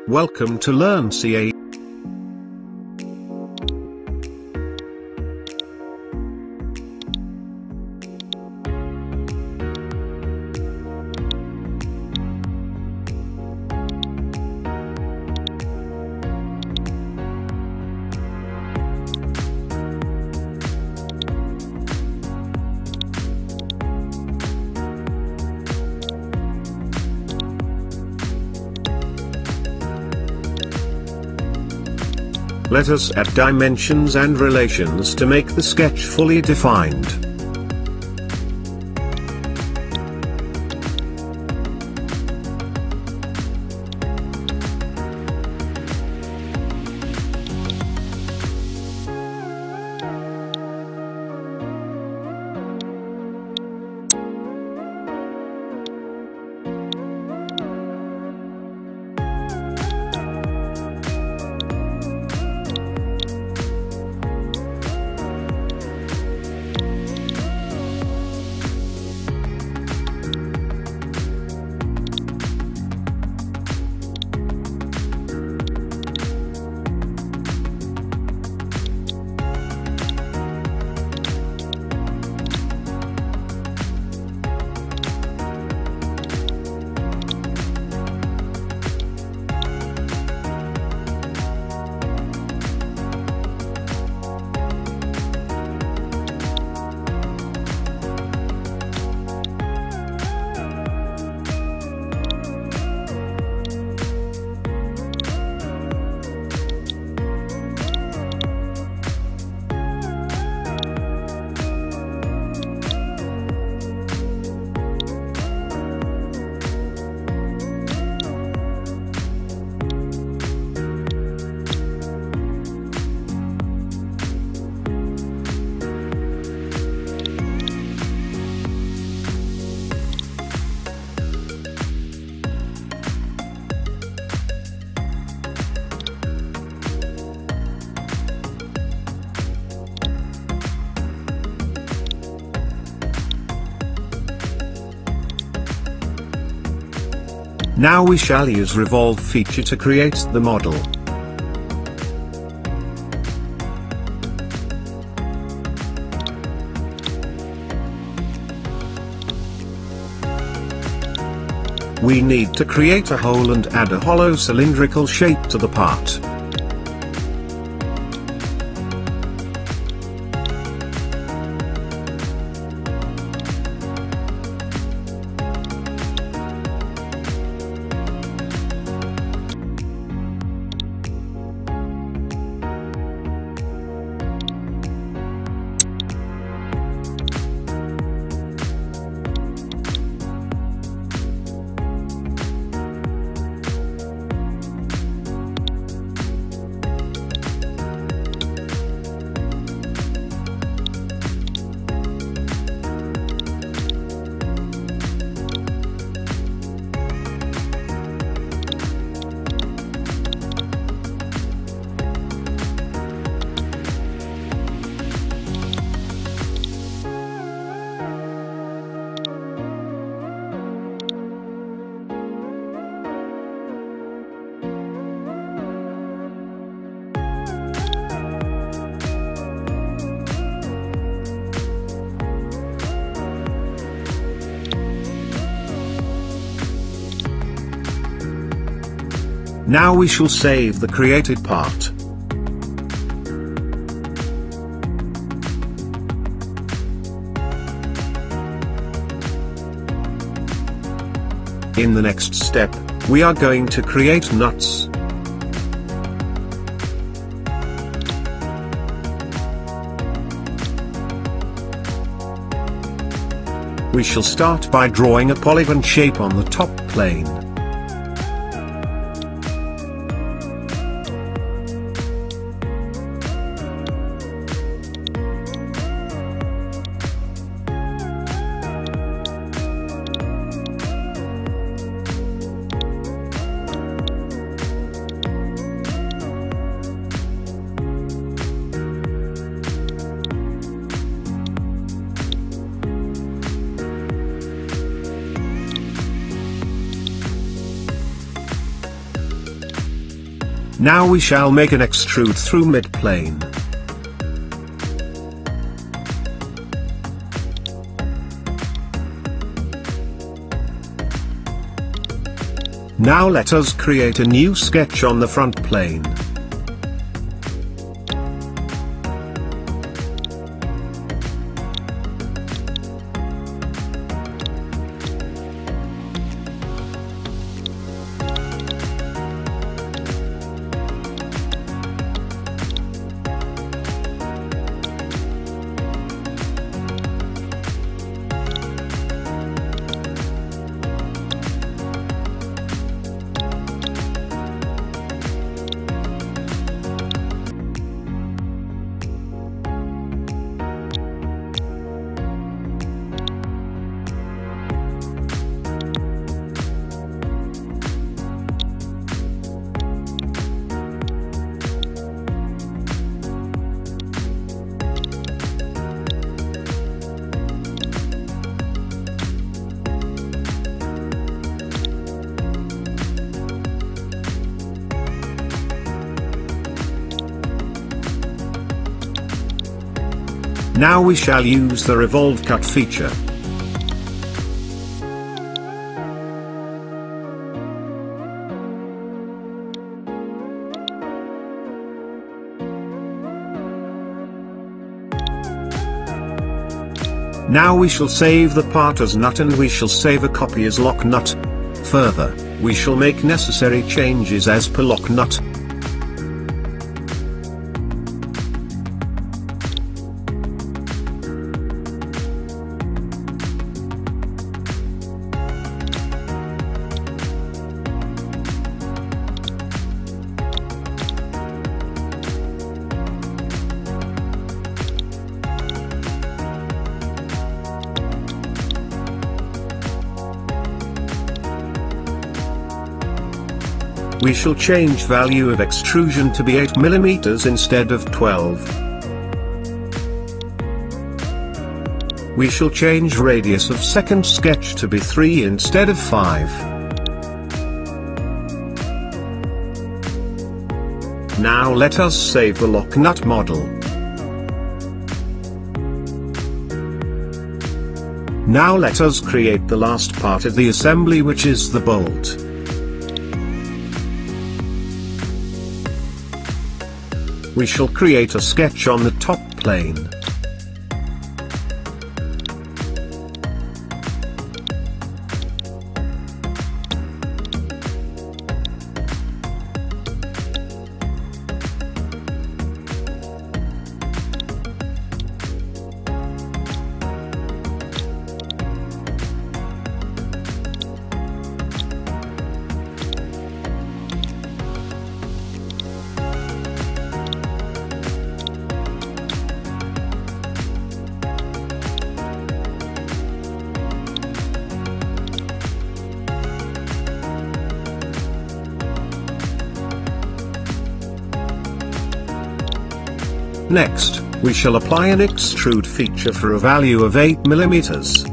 Welcome to learncaenow. Let us add dimensions and relations to make the sketch fully defined. Now we shall use revolve feature to create the model. We need to create a hole and add a hollow cylindrical shape to the part. Now we shall save the created part. In the next step, we are going to create nuts. We shall start by drawing a polygon shape on the top plane. Now we shall make an extrude through mid-plane. Now let us create a new sketch on the front plane. Now we shall use the revolve cut feature. Now we shall save the part as nut and we shall save a copy as lock nut. Further, we shall make necessary changes as per lock nut. We shall change value of extrusion to be 8 mm instead of 12. We shall change radius of second sketch to be 3 instead of 5. Now let us save the lock nut model. Now let us create the last part of the assembly, which is the bolt. We shall create a sketch on the top plane. Next, we shall apply an extrude feature for a value of 8 mm.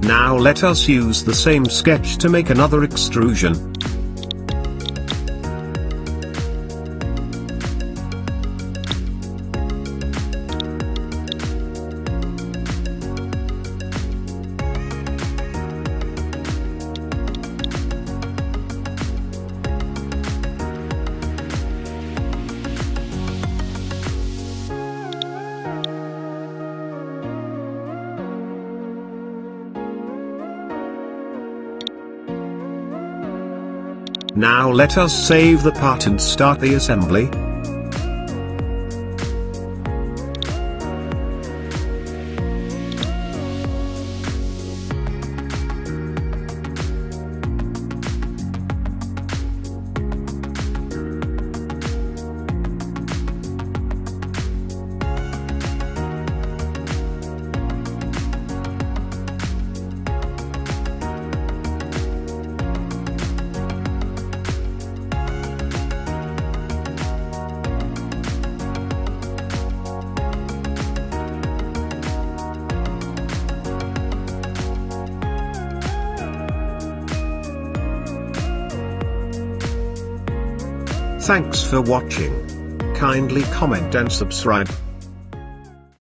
Now let us use the same sketch to make another extrusion. Now let us save the part and start the assembly. Thanks for watching. Kindly comment and subscribe.